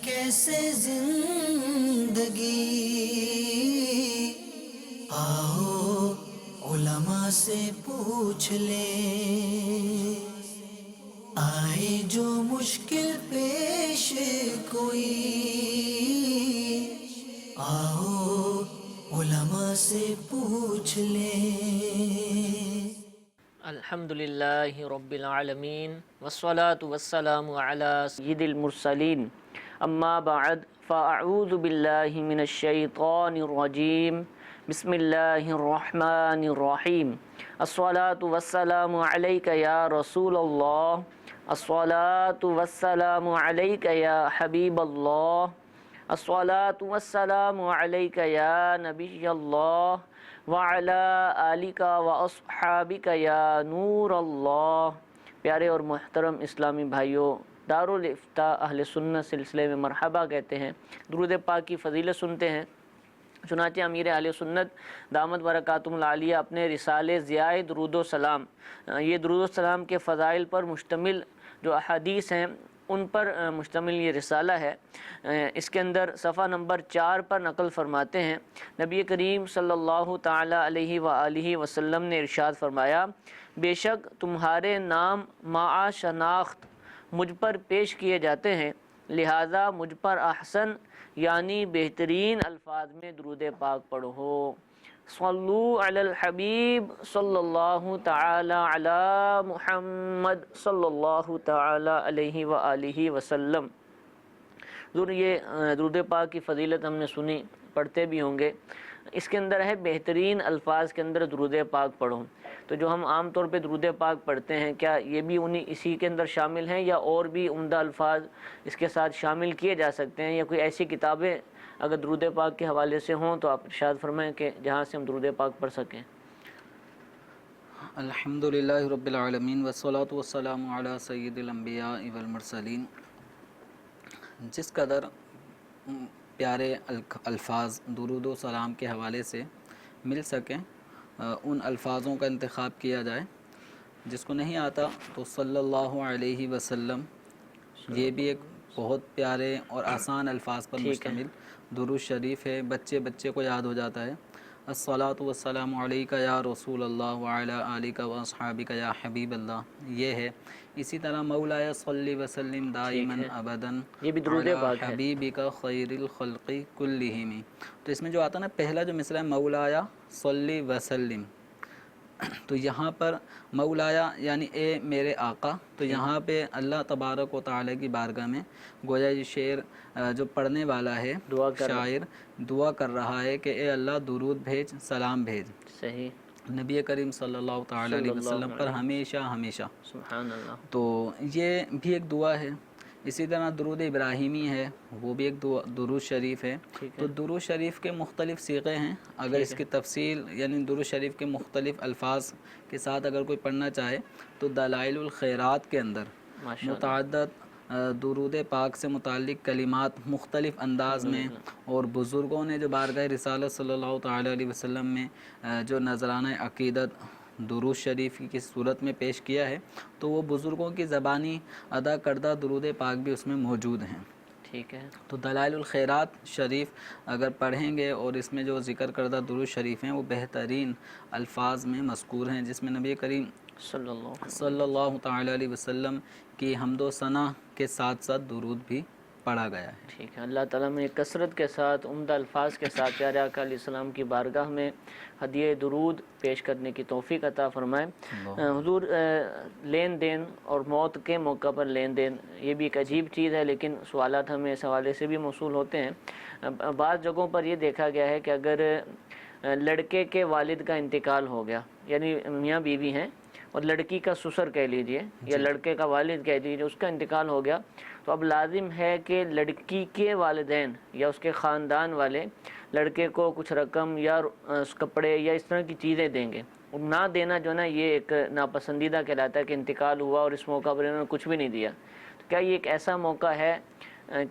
کیسے زندگی، آؤ علماء سے پوچھ لیں، آئے جو مشکل پیش کوئی، آؤ علماء سے پوچھ لیں۔ الحمدللہ رب العالمین والصلاة والسلام علی سید المرسلین، اما بعد فاعوذ باللہ من الشیطان الرجیم، بسم اللہ الرحمن الرحیم۔ الصلاة والسلام علیک یا رسول اللہ، الصلاة والسلام علیک یا حبیب اللہ، الصلاة والسلام علیک یا نبی اللہ، وعلی آلک و اصحابک یا نور اللہ۔ پیارے اور محترم اسلامی بھائیوں، دارالافتاء اہل سنت سلسلے میں مرحبا کہتے ہیں، درود پاک کی فضیلت سنتے ہیں۔ چنانچہ امیر اہل سنت دامت برکاتہم العالیہ اپنے رسالے ضیاء درود و سلام، یہ درود و سلام کے فضائل پر مشتمل جو احادیث ہیں ان پر مشتمل یہ رسالہ ہے، اس کے اندر صفحہ نمبر 4 پر نقل فرماتے ہیں، نبی کریم صلی اللہ تعالی علیہ وآلہ وسلم نے ارشاد فرمایا، بے شک تمہارے نام مع شناخت مجھ پر پیش کیے جاتے ہیں، لہذا مجھ پر احسن یعنی بہترین الفاظ میں درود پاک پڑھو۔ صلو علی الحبیب صلی اللہ تعالی علی محمد صلی اللہ تعالی علیہ وآلہ وسلم۔ ضرور یہ درود پاک کی فضیلت ہم نے سنی، پڑھتے بھی ہوں گے۔ اس کے اندر ہے بہترین الفاظ کے اندر درود پاک پڑھو۔ تو جو ہم عام طور پہ درود پاک پڑھتے ہیں، کیا یہ بھی اسی کے اندر شامل ہیں یا اور بھی عمدہ الفاظ اس کے ساتھ شامل کیے جا سکتے ہیں، یا کوئی ایسی کتابیں اگر درود پاک کے حوالے سے ہوں تو آپ ارشاد فرمائیں کہ جہاں سے ہم درود پاک پڑھ سکیں۔ الحمدللہ رب العالمین والصلاة والسلام علی سید الانبیاء والمرسلین۔ جس قدر پیارے الفاظ درود و سلام کے حوالے سے مل سکیں ان الفاظوں کا انتخاب کیا جائے۔ جس کو نہیں آتا تو صلی اللہ علیہ وسلم، یہ بھی ایک بہت پیارے اور آسان الفاظ پر مشتمل درود شریف ہے، بچے کو یاد ہو جاتا ہے۔ الصلاۃ والسلام علیک یا رسول اللہ وعلی آلک و اصحابک یا حبیب اللہ، یہ ہے۔ اسی طرح مولایا صلی وسلم دائما ابدا علی حبیبک خیر الخلق کلہم، تو اس میں جو آتا ہے نا پہلا جو مصرع ہے مولایا صلی وسلم، تو یہاں پر مولایا یعنی اے میرے آقا، تو یہاں پہ اللہ تبارک و تعالی کی بارگاہ میں گویا یہ شعر جو پڑھنے والا ہے شاعر دعا کر رہا ہے کہ اے اللہ درود بھیج، سلام بھیج صحیح نبی کریم صلی اللہ تعالی علیہ وسلم پر ہمیشہ ہمیشہ۔ سبحان اللہ۔ تو یہ بھی ایک دعا ہے۔ اسی طرح درود ابراہیمی ہے، وہ بھی ایک درود شریف ہے۔ تو درود شریف کے مختلف صیغے ہیں، اگر اس کی تفصیل یعنی درود شریف کے مختلف الفاظ کے ساتھ اگر کوئی پڑھنا چاہے تو دلائل الخیرات کے اندر متعدد درود پاک سے متعلق کلمات مختلف انداز میں، اور بزرگوں نے جو بارگاہ رسالت صلی اللہ تعالی علیہ وسلم میں جو نذرانہ عقیدت درود شریف کی صورت میں پیش کیا ہے، تو وہ بزرگوں کی زبانی ادا کردہ درود پاک بھی اس میں موجود ہیں۔ ٹھیک ہے۔ تو دلائل الخیرات شریف اگر پڑھیں گے اور اس میں جو ذکر کردہ درود شریف ہیں وہ بہترین الفاظ میں مذکور ہیں، جس میں نبی کریم صلی اللہ تعالی علیہ وسلم کی حمد و ثنا کے ساتھ ساتھ درود بھی پڑھا گیا ہے۔ ٹھیک ہے۔ اللہ تعالیٰ میں کثرت کے ساتھ عمدہ الفاظ کے ساتھ پیارے آقا علیہ السلام کی بارگاہ میں ہدیہ درود پیش کرنے کی توفیق عطا فرمائے۔ حضور، لین دین اور موت کے موقع پر لین دین یہ بھی ایک عجیب چیز ہے، لیکن سوالات ہمیں اس حوالے سے بھی موصول ہوتے ہیں۔ بعض جگہوں پر یہ دیکھا گیا ہے کہ اگر لڑکے کے والد کا انتقال ہو گیا، یعنی میاں بیوی ہیں اور لڑکی کا سسر کہہ لیجئے یا لڑکے کا والد کہہ لیجئے، اس کا انتقال ہو گیا، تو اب لازم ہے کہ لڑکی کے والدین یا اس کے خاندان والے لڑکے کو کچھ رقم یا کپڑے یا اس طرح کی چیزیں دیں گے، اور نہ دینا جو ہے نا یہ ایک ناپسندیدہ کہلاتا ہے کہ انتقال ہوا اور اس موقع پر انہوں نے کچھ بھی نہیں دیا۔ تو کیا یہ ایک ایسا موقع ہے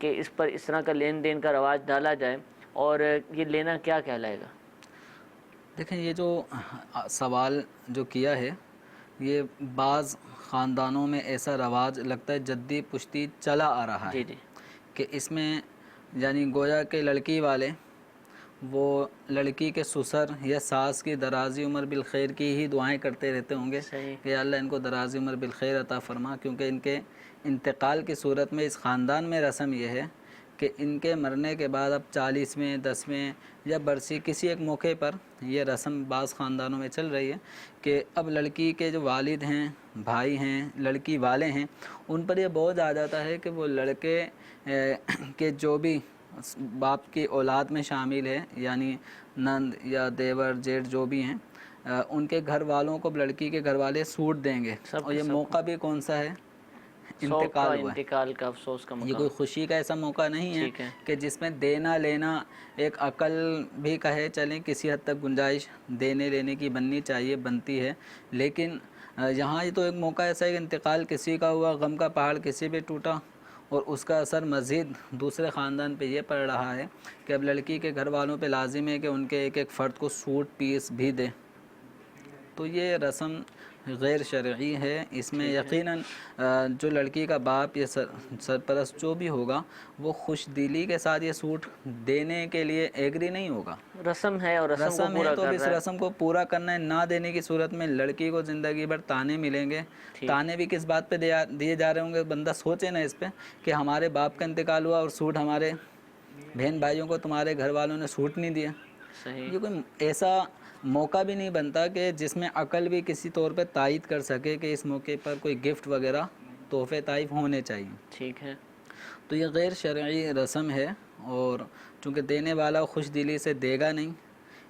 کہ اس پر اس طرح کا لین دین کا رواج ڈالا جائے، اور یہ لینا کیا کہلائے گا؟ دیکھیں، یہ جو سوال جو کیا ہے یہ بعض خاندانوں میں ایسا رواج لگتا ہے جدی پشتی چلا آ رہا ہے کہ اس میں یعنی گویا کہ لڑکی والے وہ لڑکی کے سسر یا ساس کی درازی عمر بالخیر کی ہی دعائیں کرتے رہتے ہوں گے صحیح. کہ یا اللہ ان کو درازی عمر بالخیر عطا فرما، کیونکہ ان کے انتقال کی صورت میں اس خاندان میں رسم یہ ہے کہ ان کے مرنے کے بعد اب 40ویں 10ویں یا برسی کسی ایک موقع پر یہ رسم بعض خاندانوں میں چل رہی ہے کہ اب لڑکی کے جو والد ہیں، بھائی ہیں، لڑکی والے ہیں، ان پر یہ بوجھ آ جاتا ہے کہ وہ لڑکے کے جو بھی باپ کی اولاد میں شامل ہے، یعنی نند یا دیور جیٹھ جو بھی ہیں، ان کے گھر والوں کو لڑکی کے گھر والے سوٹ دیں گے. اور یہ موقع بھی کون سا ہے؟ انتقال ہوا ہے. انتقال کا، افسوس کا یہ موقع. کوئی خوشی کا ایسا موقع نہیں ہے کہ جس میں دینا لینا ایک عقل بھی کہے چلیں کسی حد تک گنجائش دینے لینے کی بننی چاہیے، بنتی ہے، لیکن یہاں یہ تو ایک موقع ایسا ہے کہ انتقال کسی کا ہوا، غم کا پہاڑ کسی پہ ٹوٹا، اور اس کا اثر مزید دوسرے خاندان پہ یہ پڑ رہا ہے کہ اب لڑکی کے گھر والوں پہ لازم ہے کہ ان کے ایک ایک فرد کو سوٹ پیس بھی دیں. تو یہ رسم غیر شرعی ہے. اس میں یقیناً جو لڑکی کا باپ یا سرپرست جو بھی ہوگا وہ خوش دلی کے ساتھ یہ سوٹ دینے کے لیے ایگری نہیں ہوگا. رسم ہے اور رسم کو ہے پورا تو اب اس رسم کو پورا کرنا ہے. نہ دینے کی صورت میں لڑکی کو زندگی بھر تانے ملیں گے. تانے بھی کس بات پہ دیے جا رہے ہوں گے؟ بندہ سوچے نا اس پہ کہ ہمارے باپ کا انتقال ہوا اور سوٹ ہمارے بہن بھائیوں کو تمہارے گھر والوں نے سوٹ نہیں دیا. یہ کوئی ایسا موقع بھی نہیں بنتا کہ جس میں عقل بھی کسی طور پہ تائید کر سکے کہ اس موقع پر کوئی گفٹ وغیرہ تحفے طائف ہونے چاہیے. ٹھیک ہے. تو یہ غیر شرعی رسم ہے، اور چونکہ دینے والا خوش دلی سے دے گا نہیں.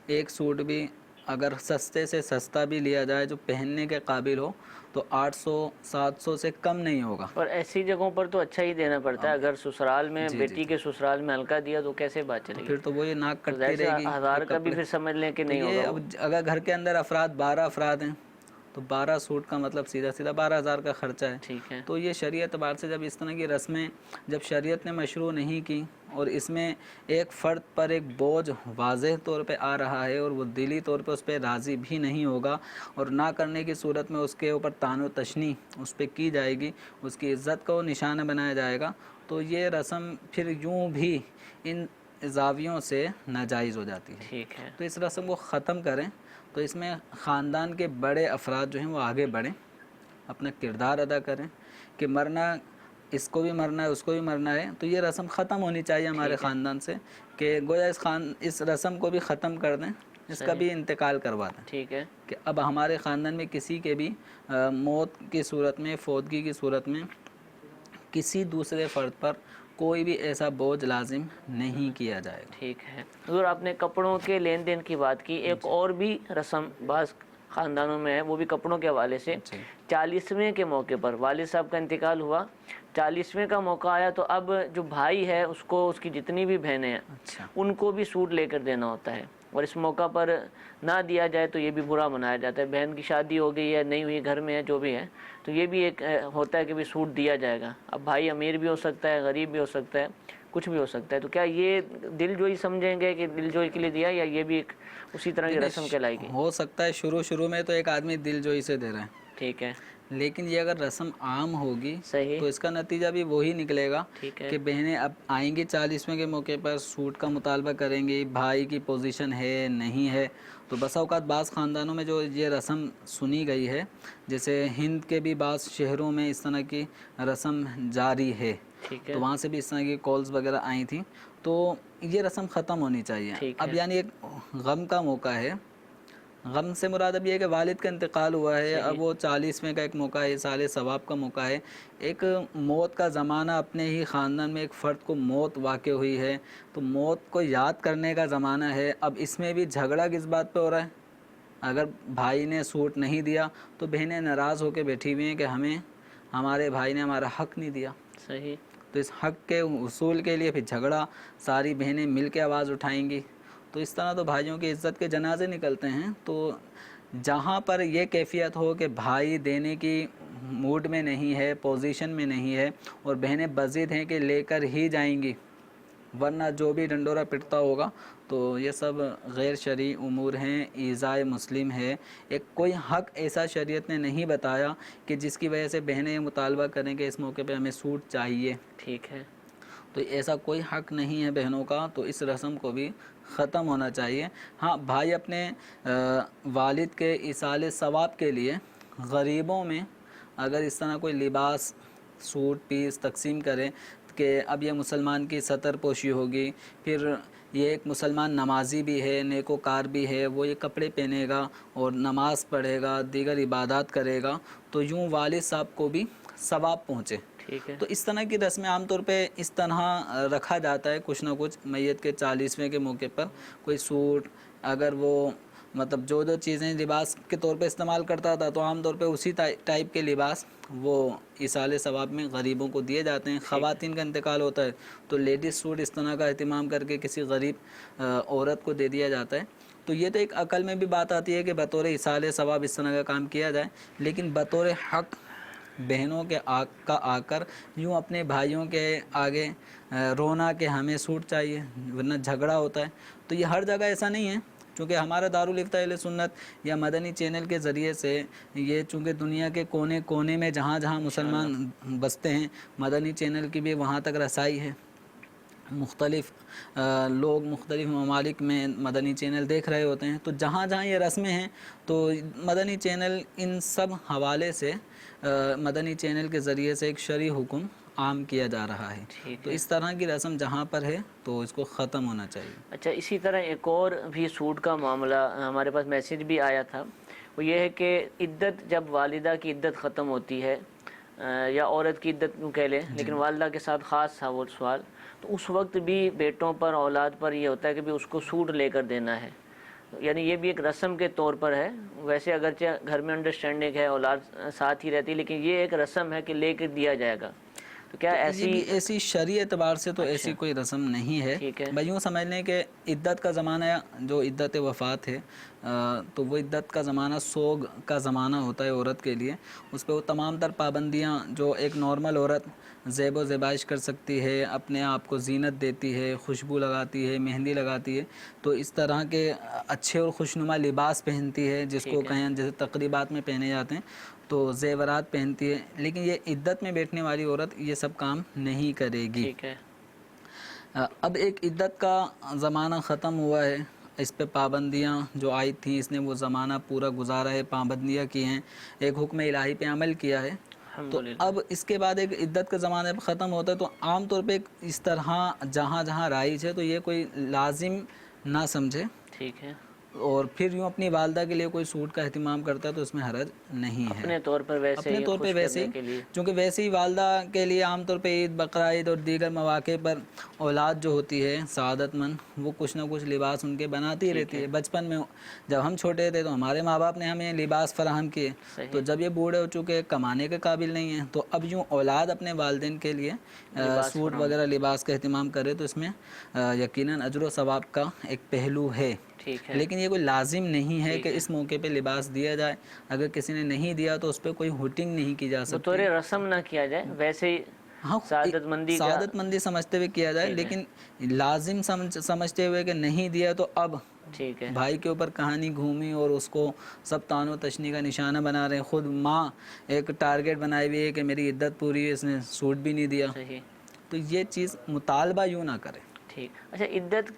ایک سوٹ بھی اگر سستے سے سستا بھی لیا جائے جو پہننے کے قابل ہو تو 800-700 سے کم نہیں ہوگا. اور ایسی جگہوں پر تو اچھا ہی دینا پڑتا ہے. اگر سسرال میں بیٹی کے سسرال میں ہلکا دیا تو کیسے بات چلے گی؟ پھر تو وہ یہ ناک کٹتی رہے گی. 1000 کا بھی پھر سمجھ لیں کہ نہیں ہوگا. اگر گھر کے اندر 12 افراد ہیں تو 12 سوٹ کا مطلب سیدھا 12,000 کا خرچہ ہے. ٹھیک ہے. تو یہ شریعت اعتبار سے جب اس طرح کی رسمیں جب شریعت نے مشروع نہیں کی اور اس میں ایک فرد پر ایک بوجھ واضح طور پہ آ رہا ہے اور وہ دلی طور پہ اس پہ راضی بھی نہیں ہوگا، اور نہ کرنے کی صورت میں اس کے اوپر طعن و تشنیع اس پہ کی جائے گی، اس کی عزت کو نشانہ بنایا جائے گا، تو یہ رسم پھر یوں بھی ان زاویوں سے ناجائز ہو جاتی ہے. ٹھیک ہے. تو اس رسم کو ختم کریں. تو اس میں خاندان کے بڑے افراد جو ہیں وہ آگے بڑھیں، اپنا کردار ادا کریں کہ مرنا اس کو بھی مرنا ہے، اس کو بھی مرنا ہے. تو یہ رسم ختم ہونی چاہیے ہمارے خاندان سے کہ گویا اس رسم کو بھی ختم کر دیں، اس کا بھی انتقال کروا دیں. ٹھیک ہے. کہ اب ہمارے خاندان میں کسی کے بھی موت کی صورت میں، فوتگی کی صورت میں کسی دوسرے فرد پر کوئی بھی ایسا بوجھ لازم نہیں کیا جائے گا. ٹھیک ہے. حضور آپ نے کپڑوں کے لین دین کی بات کی. ایک اور بھی رسم بعض خاندانوں میں ہے، وہ بھی کپڑوں کے حوالے سے. 40ویں کے موقع پر والد صاحب کا انتقال ہوا، 40ویں کا موقع آیا تو اب جو بھائی ہے اس کو، اس کی جتنی بھی بہنیں ہیں ان کو بھی سوٹ لے کر دینا ہوتا ہے، اور اس موقع پر نہ دیا جائے تو یہ بھی برا منایا جاتا ہے. بہن کی شادی ہو گئی ہے، نہیں ہوئی، گھر میں ہے، جو بھی ہے، تو یہ بھی ایک ہوتا ہے کہ بھی سوٹ دیا جائے گا. اب بھائی امیر بھی ہو سکتا ہے، غریب بھی ہو سکتا ہے، کچھ بھی ہو سکتا ہے. تو کیا یہ دل جوئی سمجھیں گے کہ دل جوئی کے لیے دیا، یا یہ بھی ایک اسی طرح کی رسم کہلائے گی؟ ہو سکتا ہے شروع میں تو ایک آدمی دل جوئی سے دے رہے ہیں. ٹھیک ہے. لیکن یہ اگر رسم عام ہوگی صحیح، تو اس کا نتیجہ بھی وہی نکلے گا کہ بہنیں اب آئیں گی 40ویں کے موقع پر سوٹ کا مطالبہ کریں گی. بھائی کی پوزیشن ہے نہیں ہے، تو بسا اوقات بعض خاندانوں میں جو یہ رسم سنی گئی ہے، جیسے ہند کے بھی بعض شہروں میں اس طرح کی رسم جاری ہے، تو وہاں سے بھی اس طرح کی کالز وغیرہ آئی تھیں. تو یہ رسم ختم ہونی چاہیے. اب یعنی ایک غم کا موقع ہے، غم سے مراد اب یہ ہے کہ والد کا انتقال ہوا ہے، اب وہ 40ویں کا ایک موقع ہے، سال ثواب کا موقع ہے، ایک موت کا زمانہ، اپنے ہی خاندان میں ایک فرد کو موت واقع ہوئی ہے تو موت کو یاد کرنے کا زمانہ ہے. اب اس میں بھی جھگڑا کس بات پہ ہو رہا ہے؟ اگر بھائی نے سوٹ نہیں دیا تو بہنیں ناراض ہو کے بیٹھی ہوئی ہیں کہ ہمارے بھائی نے ہمارا حق نہیں دیا. صحیح. تو اس حق کے حصول کے لیے پھر جھگڑا، ساری بہنیں مل کے آواز اٹھائیں گی. تو اس طرح تو بھائیوں کی عزت کے جنازے نکلتے ہیں. تو جہاں پر یہ کیفیت ہو کہ بھائی دینے کی موڈ میں نہیں ہے، پوزیشن میں نہیں ہے، اور بہنیں بضد ہیں کہ لے کر ہی جائیں گی ورنہ جو بھی ڈنڈورا پٹتا ہوگا، تو یہ سب غیر شرعی امور ہیں، ایذائے مسلم ہے. ایک کوئی حق ایسا شریعت نے نہیں بتایا کہ جس کی وجہ سے بہنیں یہ مطالبہ کریں کہ اس موقع پہ ہمیں سوٹ چاہیے. ٹھیک ہے. تو ایسا کوئی حق نہیں ہے بہنوں کا، تو اس رسم کو بھی ختم ہونا چاہیے۔ ہاں بھائی اپنے والد کے ایصال ثواب کے لیے غریبوں میں اگر اس طرح کوئی لباس سوٹ پیس تقسیم کرے کہ اب یہ مسلمان کی ستر پوشی ہوگی، پھر یہ ایک مسلمان نمازی بھی ہے، نیک و کار بھی ہے، وہ یہ کپڑے پہنے گا اور نماز پڑھے گا، دیگر عبادات کرے گا، تو یوں والد صاحب کو بھی ثواب پہنچے۔ ٹھیک ہے، تو اس طرح کی رسمیں عام طور پہ اس طرح رکھا جاتا ہے، کچھ نہ کچھ میت کے 40ویں کے موقع پر کوئی سوٹ، اگر وہ مطلب جو چیزیں لباس کے طور پہ استعمال کرتا تھا تو عام طور پہ اسی ٹائپ کے لباس وہ ایصال ثواب میں غریبوں کو دیے جاتے ہیں۔ خواتین کا انتقال ہوتا ہے تو لیڈیز سوٹ اس طرح کا اہتمام کر کے کسی غریب عورت کو دے دیا جاتا ہے۔ تو یہ تو ایک عقل میں بھی بات آتی ہے کہ بطور ایصال ثواب اس طرح کا کام کیا جائے، لیکن بطور حق بہنوں کے آ کر یوں اپنے بھائیوں کے آگے رونا کہ ہمیں سوٹ چاہیے ورنہ جھگڑا ہوتا ہے، تو یہ ہر جگہ ایسا نہیں ہے۔ چونکہ ہمارا دارالفتہ اہل سنت یا مدنی چینل کے ذریعے سے یہ چونکہ دنیا کے کونے کونے میں جہاں جہاں مسلمان بستے ہیں، مدنی چینل کی بھی وہاں تک رسائی ہے، مختلف لوگ مختلف ممالک میں مدنی چینل دیکھ رہے ہوتے ہیں، تو جہاں جہاں یہ رسمیں ہیں تو مدنی چینل ان سب حوالے سے مدنی چینل کے ذریعے سے ایک شرعی حکم عام کیا جا رہا ہے۔ تو اس طرح کی رسم جہاں پر ہے تو اس کو ختم ہونا چاہیے۔ اچھا، اسی طرح ایک اور بھی سوٹ کا معاملہ ہمارے پاس میسیج بھی آیا تھا، وہ یہ ہے کہ عدت جب والدہ کی عدت ختم ہوتی ہے یا عورت کی عدت کہہ لیں، لیکن والدہ کے ساتھ خاص تھا وہ سوال، تو اس وقت بھی بیٹوں پر اولاد پر یہ ہوتا ہے کہ بھی اس کو سوٹ لے کر دینا ہے، یعنی یہ بھی ایک رسم کے طور پر ہے۔ ویسے اگرچہ گھر میں انڈرسٹینڈنگ ہے، اولاد ساتھ ہی رہتی، لیکن یہ ایک رسم ہے کہ لے کر دیا جائے گا۔ تو کیا ایسی شرعی اعتبار سے تو ایسی کوئی رسم نہیں ہے۔ ٹھیک ہے، بھائی یوں سمجھ لیں کہ عدت کا زمانہ جو عدت وفات ہے تو وہ عدت کا زمانہ سوگ کا زمانہ ہوتا ہے عورت کے لیے، اس پہ وہ تمام تر پابندیاں جو ایک نارمل عورت زیب و زیبائش کر سکتی ہے، اپنے آپ کو زینت دیتی ہے، خوشبو لگاتی ہے، مہندی لگاتی ہے، تو اس طرح کے اچھے اور خوشنما لباس پہنتی ہے جس کو کہیں جیسے تقریبات میں پہنے جاتے ہیں، تو زیورات پہنتی ہے، لیکن یہ عدت میں بیٹھنے والی عورت یہ سب کام نہیں کرے گی۔ ٹھیک ہے، اب ایک عدت کا زمانہ ختم ہوا ہے، اس پہ پابندیاں جو آئی تھیں اس نے وہ زمانہ پورا گزارا ہے، پابندیاں کی ہیں، ایک حکم الہی پہ عمل کیا ہے، تو اب اس کے بعد ایک عدت کا زمانہ ختم ہوتا ہے، تو عام طور پہ اس طرح جہاں جہاں رائج ہے تو یہ کوئی لازم نہ سمجھے، ٹھیک ہے، اور پھر یوں اپنی والدہ کے لیے کوئی سوٹ کا اہتمام کرتا ہے تو اس میں حرج نہیں ہے، اپنے طور پر ویسے ہی، چونکہ ویسے ہی والدہ کے لیے عام طور پہ عید بقرعید اور دیگر مواقع پر اولاد جو ہوتی ہے سعادت مند، وہ کچھ نہ کچھ لباس ان کے بناتی رہتی ہے۔ بچپن میں جب ہم چھوٹے تھے تو ہمارے ماں باپ نے ہمیں لباس فراہم کیے، تو جب یہ بوڑھے ہو چکے کمانے کے قابل نہیں ہیں تو اب یوں اولاد اپنے والدین کے لیے سوٹ وغیرہ لباس کا اہتمام کرے تو اس میں یقیناً اجر و ثواب کا ایک پہلو ہے، لیکن یہ کوئی لازم نہیں ہے کہ اس موقع پہ لباس دیا جائے۔ اگر کسی نے نہیں دیا تو اس پہ کوئی ہوٹنگ نہیں کی جا سکتی، بطور رسم نہ کیا جائے، ویسے ہی سعادت مندی سمجھتے ہوئے کیا جائے، لیکن لازم سمجھتے ہوئے کہ نہیں دیا تو اب بھائی کے اوپر کہانی گھومی اور اس کو سب تان و تشنی کا نشانہ بنا رہے ہیں، خود ماں ایک ٹارگٹ بنائی ہوئی ہے کہ میری عدت پوری ہے، اس نے سوٹ بھی نہیں دیا، تو یہ چیز مطالبہ یوں نہ کرے۔ ٹھیک، اچھا، عدت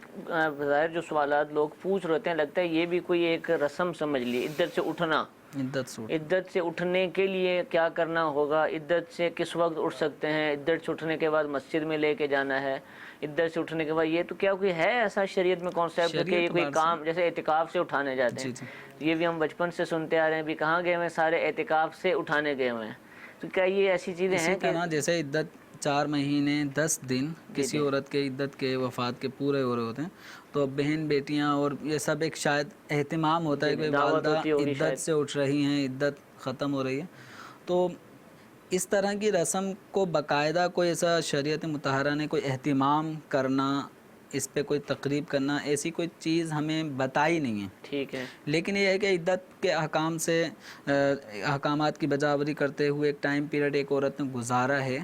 ظاہر جو سوالات لوگ پوچھ رہے ہیں، لگتا ہے یہ بھی کوئی ایک رسم سمجھ لی، عدت سے اٹھنا، عدت سے اٹھنے کے لیے کیا کرنا ہوگا، عدت سے کس وقت اٹھ سکتے ہیں، عدت سے اٹھنے کے بعد مسجد میں لے کے جانا ہے، عدت سے اٹھنے کے بعد یہ تو کیا کوئی ہے ایسا شریعت میں کانسیپٹ کہ یہ کوئی کام جیسے اعتکاف سے اٹھانے جاتے ہیں، یہ بھی ہم بچپن سے سنتے آ رہے ہیں، بھی کہاں گئے ہوئے سارے اعتکاف سے اٹھانے گئے ہوئے ہیں، تو کیا یہ ایسی چیزیں ہیں کہ جیسے عدت 4 مہینے 10 دن کسی عورت کے عدت کے وفات کے پورے ہو رہے ہوتے ہیں، تو بہن بیٹیاں اور یہ سب ایک شاید اہتمام ہوتا ہے کہ والدہ عدت سے اٹھ رہی ہیں، عدت ختم ہو رہی ہے، تو اس طرح کی رسم کو باقاعدہ کوئی ایسا شریعت مطہرہ نے کوئی اہتمام کرنا، اس پہ کوئی تقریب کرنا، ایسی کوئی چیز ہمیں بتائی نہیں ہے۔ ٹھیک ہے، لیکن یہ ہے کہ عدت کے احکام سے احکامات کی بجاوری کرتے ہوئے ایک ٹائم پیریڈ ایک عورت نے گزارا ہے،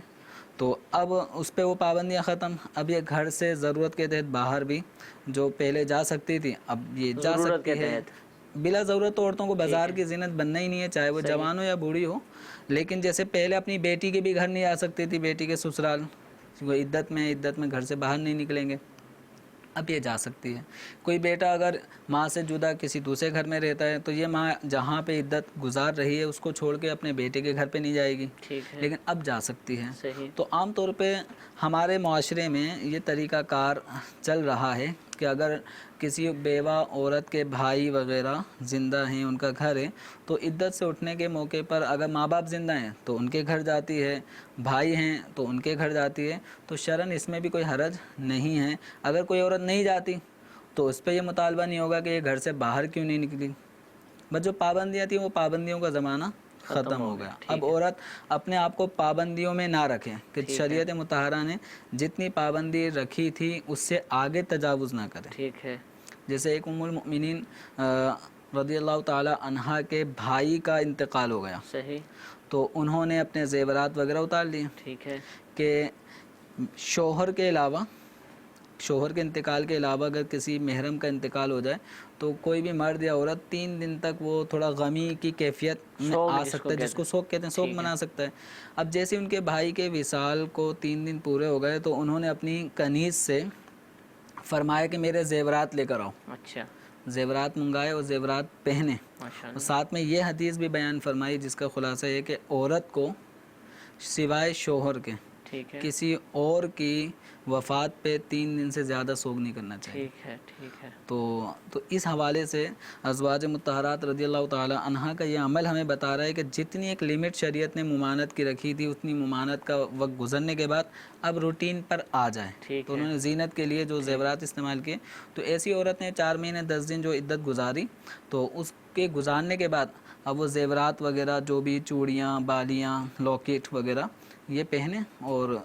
تو اب اس پہ وہ پابندیاں ختم، اب یہ گھر سے ضرورت کے تحت باہر بھی جو پہلے جا سکتی تھی اب یہ جا سکتی ہے، بلا ضرورت عورتوں کو بازار کی زینت بننا ہی نہیں ہے، چاہے وہ جوان ہو یا بوڑھی ہو، لیکن جیسے پہلے اپنی بیٹی کے بھی گھر نہیں آ سکتی تھی، بیٹی کے سسرال کہ وہ عدت میں گھر سے باہر نہیں نکلیں گے، اب یہ جا سکتی ہے۔ کوئی بیٹا اگر ماں سے جدا کسی دوسرے گھر میں رہتا ہے تو یہ ماں جہاں پہ عدت گزار رہی ہے اس کو چھوڑ کے اپنے بیٹے کے گھر پہ نہیں جائے گی، ٹھیک ہے، لیکن اب جا سکتی ہے۔ صحیح، تو عام طور پہ ہمارے معاشرے میں یہ طریقہ کار چل رہا ہے کہ اگر کسی بیوہ عورت کے بھائی وغیرہ زندہ ہیں، ان کا گھر ہے، تو عدت سے اٹھنے کے موقع پر اگر ماں باپ زندہ ہیں تو ان کے گھر جاتی ہے، بھائی ہیں تو ان کے گھر جاتی ہے، تو شرعاً اس میں بھی کوئی حرج نہیں ہے۔ اگر کوئی عورت نہیں جاتی تو اس پہ یہ مطالبہ نہیں ہوگا کہ یہ گھر سے باہر کیوں نہیں نکلی، بس جو پابندیاں تھیں وہ پابندیوں کا زمانہ ختم ہو گیا۔ اب عورت اپنے آپ کو پابندیوں میں نہ رکھے کہ شریعت مطہرہ نے جتنی پابندی رکھی تھی اس سے آگے تجاوز نہ کرے۔ ٹھیک ہے، جیسے ایک ام المؤمنین رضی اللہ تعالی عنہا کے بھائی کا انتقال ہو گیا، صحیح، تو انہوں نے اپنے زیورات وغیرہ اتار لیے ٹھیک ہے، کہ شوہر کے انتقال کے علاوہ اگر کسی محرم کا انتقال ہو جائے تو کوئی بھی مرد یا عورت 3 دن تک وہ تھوڑا غمی کی کیفیت میں آ سکتا ہے، جس کو سوگ کہتے ہیں، سوگ منا سکتا ہے۔ اب جیسے ان کے بھائی کے وصال کو 3 دن پورے ہو گئے تو انہوں نے اپنی کنیز سے فرمایا کہ میرے زیورات لے کر آؤ، اچھا، زیورات منگائے اور زیورات پہنے، اور ساتھ میں یہ حدیث بھی بیان فرمائی جس کا خلاصہ یہ کہ عورت کو سوائے شوہر کے ٹھیک ہے، کسی اور کی وفات پہ 3 دن سے زیادہ سوگ نہیں کرنا چاہیے۔ ٹھیک ہے، ٹھیک ہے، تو اس حوالے سے ازواج مطہرات رضی اللہ تعالی عنہا کا یہ عمل ہمیں بتا رہا ہے کہ جتنی ایک لیمٹ شریعت نے ممانعت کی رکھی تھی اتنی ممانعت کا وقت گزرنے کے بعد اب روٹین پر آ جائے۔ تو انہوں نے زینت کے لیے جو زیورات استعمال کیے، تو ایسی عورت نے 4 مہینے 10 دن جو عدت گزاری تو اس کے گزارنے کے بعد اب وہ زیورات وغیرہ جو بھی چوڑیاں، بالیاں، لاکٹ وغیرہ یہ پہنے اور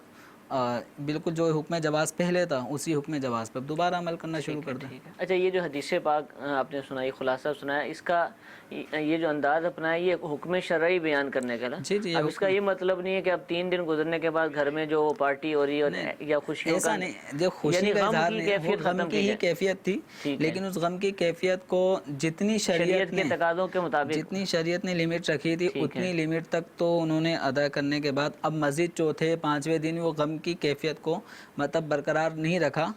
بالکل جو حکم جواز پہلے تھا اسی حکم جواز پر دوبارہ عمل کرنا شروع کر دیں۔ اچھا، یہ جو حدیث پاک آپ نے سنائی، خلاصہ سنایا، اس کا یہ جو انداز اپنا ہے یہ حکم شرعی بیان کرنے کا نا؟ جی، اب اس کا یہ مطلب نہیں ہے کہ اب 3 دن گزرنے کے بعد گھر میں جو پارٹی ہو رہی ہے یا خوشیوں ایسا نہیں، جو خوشی کا اظہار نہیں، وہ غم کی ہی کیفیت تھی، لیکن اس غم کی کیفیت کو جتنی شریعت کے تقاضوں کے مطابق، جتنی شریعت نے لمٹ رکھی تھی اتنی لمٹ تک تو انہوں نے ادا کرنے کے بعد اب مزید چوتھے 5ویں دن وہ غم کی کیفیت کو مطلب برقرار نہیں رکھا،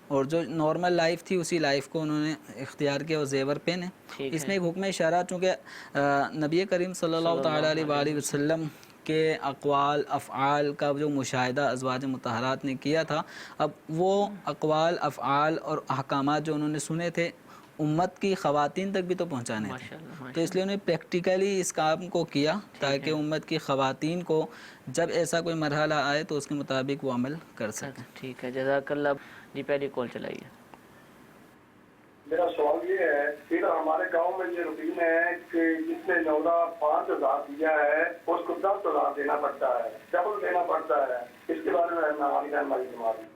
اور جو نارمل لائف تھی اسی لائف کو انہوں نے اختیار کیا اور زیور پہنے۔ اس میں ایک حکم شرع، چونکہ نبی کریم صلی اللہ تعالیٰ علیہ وآلہ وسلم کے اقوال افعال کا جو مشاہدہ ازواج مطہرات نے کیا تھا، اب وہ اقوال افعال اور احکامات جو انہوں نے سنے تھے امت کی خواتین تک بھی تو پہنچانے تھے، تو اس لیے انہوں نے پریکٹیکلی اس کام کو کیا تاکہ امت کی خواتین کو جب ایسا کوئی مرحلہ آئے تو اس کے مطابق وہ عمل کر سکیں۔ ٹھیک ہے، جزاک اللہ۔ جی پہلی کال چلائیے۔ میرا سوال یہ ہے کہ ہمارے گاؤں میں یہ روٹین ہے کہ جس نے نولا 5,000 دیا ہے اس کو 10,000 دینا پڑتا ہے، ڈبل دینا پڑتا ہے، اس کے بارے میں ہماری رہنمائی ہماری۔